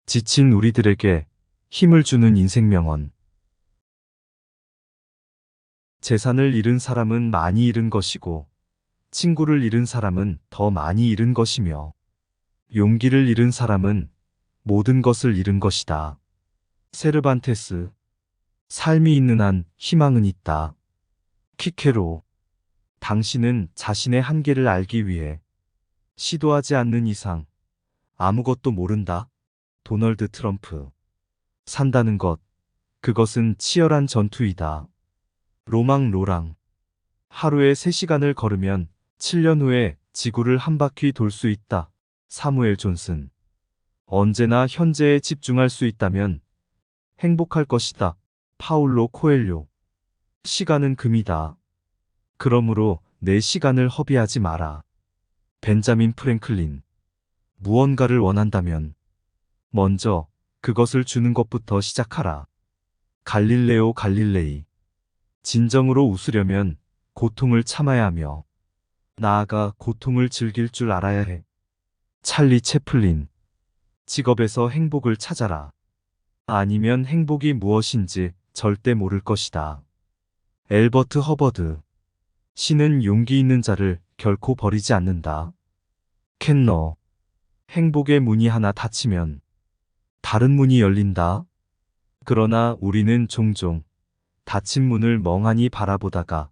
지친 우리들에게 힘을 주는 인생 명언. 재산을 잃은 사람은 많이 잃은 것이고, 친구를 잃은 사람은 더 많이 잃은 것이며, 용기를 잃은 사람은 모든 것을 잃은 것이다. 세르반테스. 삶이 있는 한 희망은 있다. 키케로. 당신은 자신의 한계를 알기 위해 시도하지 않는 이상 아무것도 모른다. 도널드 트럼프. 산다는 것, 그것은 치열한 전투이다. 로망 로랑. 하루에 3시간을 걸으면 7년 후에 지구를 한 바퀴 돌 수 있다. 사무엘 존슨. 언제나 현재에 집중할 수 있다면 행복할 것이다. 파울로 코엘료. 시간은 금이다. 그러므로 내 시간을 허비하지 마라. 벤자민 프랭클린. 무언가를 원한다면 먼저 그것을 주는 것부터 시작하라. 갈릴레오 갈릴레이. 진정으로 웃으려면 고통을 참아야 하며 나아가 고통을 즐길 줄 알아야 해. 찰리 채플린. 직업에서 행복을 찾아라. 아니면 행복이 무엇인지 절대 모를 것이다. 엘버트 허버드. 신은 용기 있는 자를 결코 버리지 않는다. 켄너. 행복의 문이 하나 닫히면 다른 문이 열린다. 그러나 우리는 종종 닫힌 문을 멍하니 바라보다가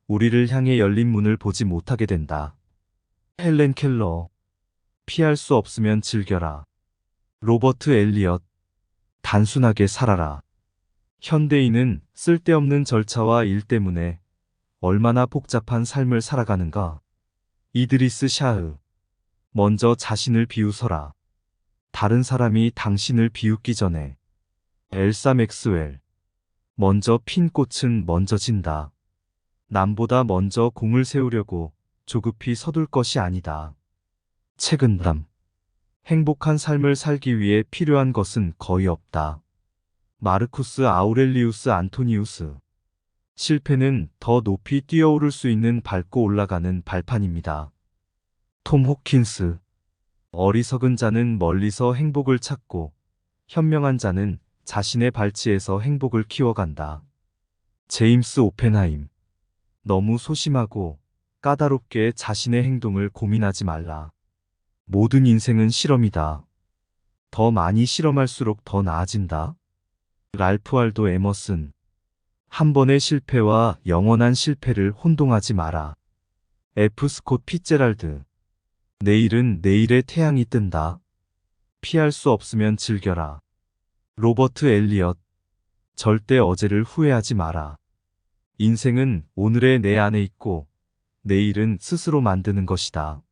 우리를 향해 열린 문을 보지 못하게 된다. 헬렌 켈러. 피할 수 없으면 즐겨라. 로버트 엘리엇. 단순하게 살아라. 현대인은 쓸데없는 절차와 일 때문에 얼마나 복잡한 삶을 살아가는가. 이드리스 샤흐. 먼저 자신을 비웃어라. 다른 사람이 당신을 비웃기 전에. 엘사 맥스웰. 먼저 핀 꽃은 먼저 진다. 남보다 먼저 공을 세우려고 조급히 서둘 것이 아니다. 책은담. 행복한 삶을 살기 위해 필요한 것은 거의 없다. 마르쿠스 아우렐리우스 안토니우스. 실패는 더 높이 뛰어오를 수 있는 밟고 올라가는 발판입니다. 톰 호킨스. 어리석은 자는 멀리서 행복을 찾고 현명한 자는 자신의 발치에서 행복을 키워간다. 제임스 오펜하임. 너무 소심하고 까다롭게 자신의 행동을 고민하지 말라. 모든 인생은 실험이다. 더 많이 실험할수록 더 나아진다. 랄프 waldo 에머슨. 한 번의 실패와 영원한 실패를 혼동하지 마라. F 스콧 피츠제랄드. 내일은 내일의 태양이 뜬다. 피할 수 없으면 즐겨라. 로버트 엘리엇. 절대 어제를 후회하지 마라. 인생은 오늘의 내 안에 있고 내일은 스스로 만드는 것이다.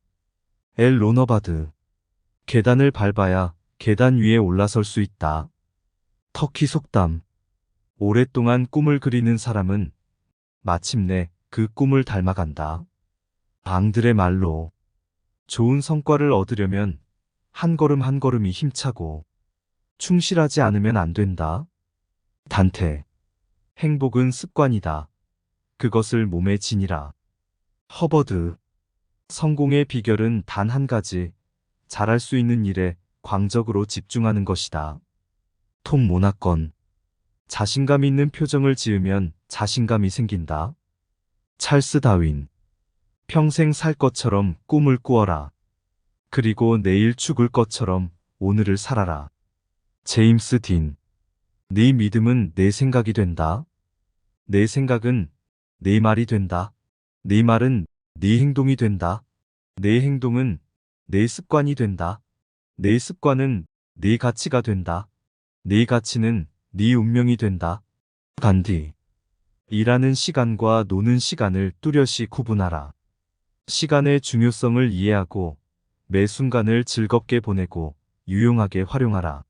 엘 로너바드. 계단을 밟아야 계단 위에 올라설 수 있다. 터키 속담. 오랫동안 꿈을 그리는 사람은 마침내 그 꿈을 닮아간다. 앙드레 말로. 좋은 성과를 얻으려면 한 걸음 한 걸음이 힘차고 충실하지 않으면 안 된다. 단테. 행복은 습관이다. 그것을 몸에 지니라. 허버드. 성공의 비결은 단 한 가지, 잘할 수 있는 일에 광적으로 집중하는 것이다. 톰 모나건. 자신감 있는 표정을 지으면 자신감이 생긴다. 찰스 다윈. 평생 살 것처럼 꿈을 꾸어라. 그리고 내일 죽을 것처럼 오늘을 살아라. 제임스 딘. 네 믿음은 내 생각이 된다. 내 생각은 내 말이 된다. 네 말은 네 행동이 된다. 내 행동은 내 습관이 된다. 내 습관은 네 가치가 된다. 네 가치는 네 운명이 된다. 간디. 일하는 시간과 노는 시간을 뚜렷이 구분하라. 시간의 중요성을 이해하고 매 순간을 즐겁게 보내고 유용하게 활용하라.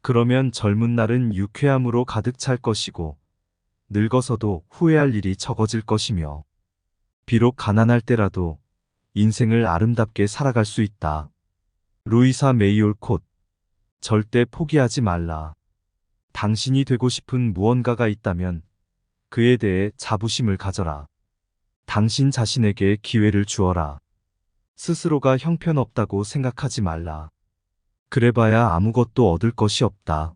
그러면 젊은 날은 유쾌함으로 가득 찰 것이고 늙어서도 후회할 일이 적어질 것이며 비록 가난할 때라도 인생을 아름답게 살아갈 수 있다. 루이사 메이 올콧. 절대 포기하지 말라. 당신이 되고 싶은 무언가가 있다면 그에 대해 자부심을 가져라. 당신 자신에게 기회를 주어라. 스스로가 형편없다고 생각하지 말라. 그래봐야 아무것도 얻을 것이 없다.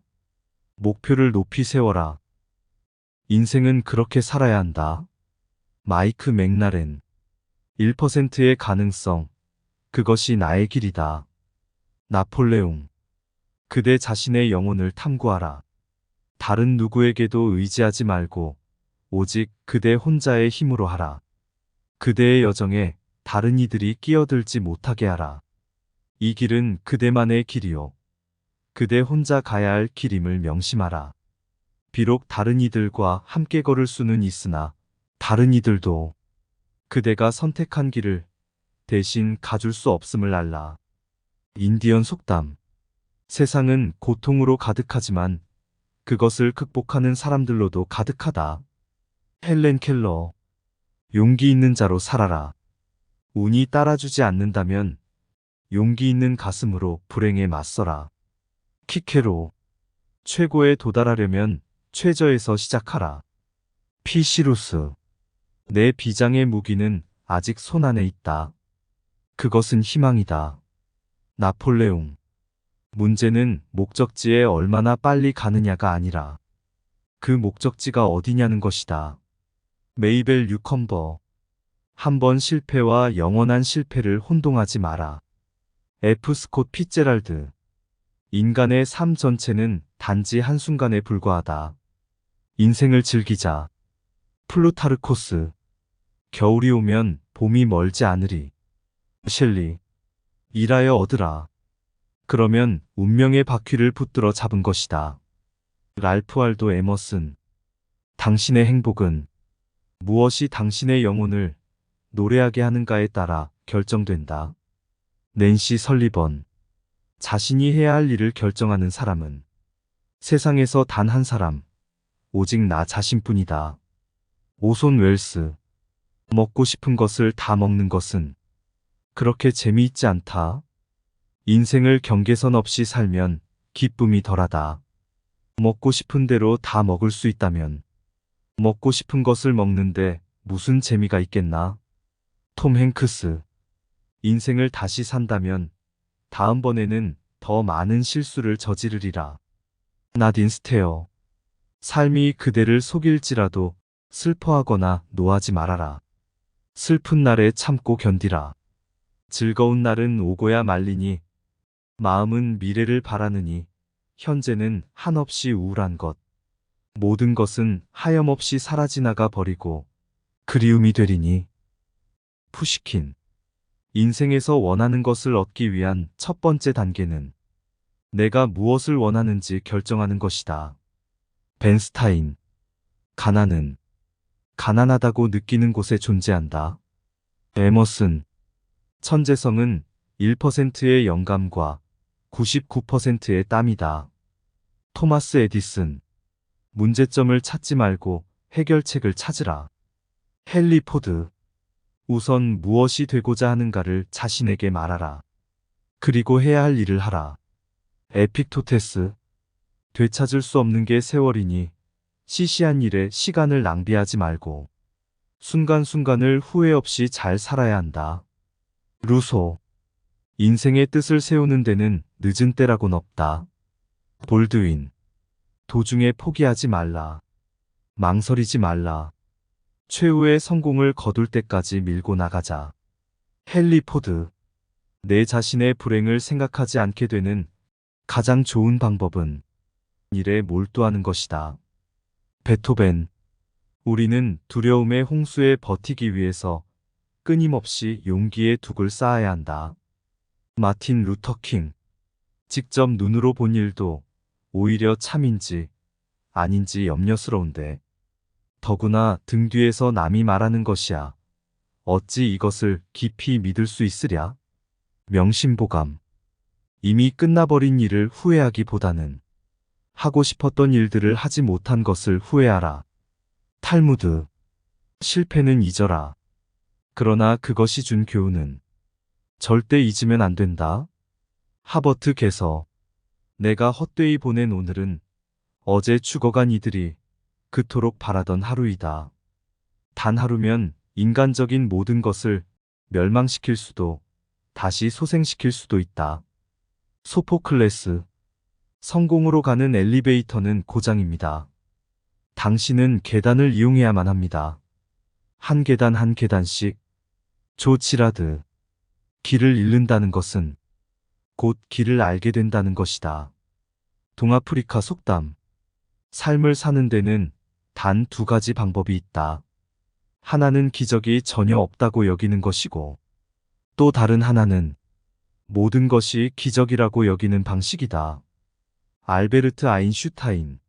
목표를 높이 세워라. 인생은 그렇게 살아야 한다. 마이크 맥라렌. 1%의 가능성. 그것이 나의 길이다. 나폴레옹. 그대 자신의 영혼을 탐구하라. 다른 누구에게도 의지하지 말고 오직 그대 혼자의 힘으로 하라. 그대의 여정에 다른 이들이 끼어들지 못하게 하라. 이 길은 그대만의 길이요. 그대 혼자 가야 할 길임을 명심하라. 비록 다른 이들과 함께 걸을 수는 있으나 다른 이들도 그대가 선택한 길을 대신 가줄 수 없음을 알라. 인디언 속담. 세상은 고통으로 가득하지만 그것을 극복하는 사람들로도 가득하다. 헬렌 켈러. 용기 있는 자로 살아라. 운이 따라주지 않는다면 용기 있는 가슴으로 불행에 맞서라. 키케로. 최고에 도달하려면 최저에서 시작하라. 피시루스. 내 비장의 무기는 아직 손 안에 있다. 그것은 희망이다. 나폴레옹. 문제는 목적지에 얼마나 빨리 가느냐가 아니라 그 목적지가 어디냐는 것이다. 메이벨 뉴컴버. 한 번 실패와 영원한 실패를 혼동하지 마라. F. 스콧 피제랄드. 인간의 삶 전체는 단지 한순간에 불과하다. 인생을 즐기자. 플루타르코스. 겨울이 오면 봄이 멀지 않으리. 셸리. 일하여 얻으라. 그러면 운명의 바퀴를 붙들어 잡은 것이다. 랄프 waldo 에머슨. 당신의 행복은 무엇이 당신의 영혼을 노래하게 하는가에 따라 결정된다. 낸시 설리번. 자신이 해야 할 일을 결정하는 사람은 세상에서 단 한 사람, 오직 나 자신뿐이다. 오손 웰스. 먹고 싶은 것을 다 먹는 것은 그렇게 재미있지 않다. 인생을 경계선 없이 살면 기쁨이 덜하다. 먹고 싶은 대로 다 먹을 수 있다면 먹고 싶은 것을 먹는데 무슨 재미가 있겠나? 톰 행크스. 인생을 다시 산다면 다음번에는 더 많은 실수를 저지르리라. 나딘 스테어. 삶이 그대를 속일지라도 슬퍼하거나 노하지 말아라. 슬픈 날에 참고 견디라. 즐거운 날은 오고야 말리니 마음은 미래를 바라느니 현재는 한없이 우울한 것. 모든 것은 하염없이 사라지나가 버리고 그리움이 되리니. 푸시킨. 인생에서 원하는 것을 얻기 위한 첫 번째 단계는 내가 무엇을 원하는지 결정하는 것이다. 벤 스타인. 가난은 가난하다고 느끼는 곳에 존재한다. 에머슨. 천재성은 1%의 영감과 99%의 땀이다. 토마스 에디슨. 문제점을 찾지 말고 해결책을 찾으라. 헨리 포드. 우선 무엇이 되고자 하는가를 자신에게 말하라. 그리고 해야 할 일을 하라. 에픽토테스. 되찾을 수 없는 게 세월이니 시시한 일에 시간을 낭비하지 말고 순간순간을 후회 없이 잘 살아야 한다. 루소. 인생의 뜻을 세우는 데는 늦은 때라곤 없다. 볼드윈. 도중에 포기하지 말라. 망설이지 말라. 최후의 성공을 거둘 때까지 밀고 나가자. 헨리 포드. 내 자신의 불행을 생각하지 않게 되는 가장 좋은 방법은 일에 몰두하는 것이다. 베토벤. 우리는 두려움의 홍수에 버티기 위해서 끊임없이 용기의 둑을 쌓아야 한다. 마틴 루터 킹. 직접 눈으로 본 일도 오히려 참인지 아닌지 염려스러운데 더구나 등 뒤에서 남이 말하는 것이야. 어찌 이것을 깊이 믿을 수 있으랴? 명심보감. 이미 끝나버린 일을 후회하기보다는 하고 싶었던 일들을 하지 못한 것을 후회하라. 탈무드. 실패는 잊어라. 그러나 그것이 준 교훈은 절대 잊으면 안 된다. 하버트 개서. 내가 헛되이 보낸 오늘은 어제 죽어간 이들이 그토록 바라던 하루이다. 단 하루면 인간적인 모든 것을 멸망시킬 수도 다시 소생시킬 수도 있다. 소포클레스. 성공으로 가는 엘리베이터는 고장입니다. 당신은 계단을 이용해야만 합니다. 한 계단 한 계단씩. 조 지라드. 길을 잃는다는 것은 곧 길을 알게 된다는 것이다. 동아프리카 속담. 삶을 사는 데는 단 두 가지 방법이 있다. 하나는 기적이 전혀 없다고 여기는 것이고, 또 다른 하나는 모든 것이 기적이라고 여기는 방식이다. 알베르트 아인슈타인.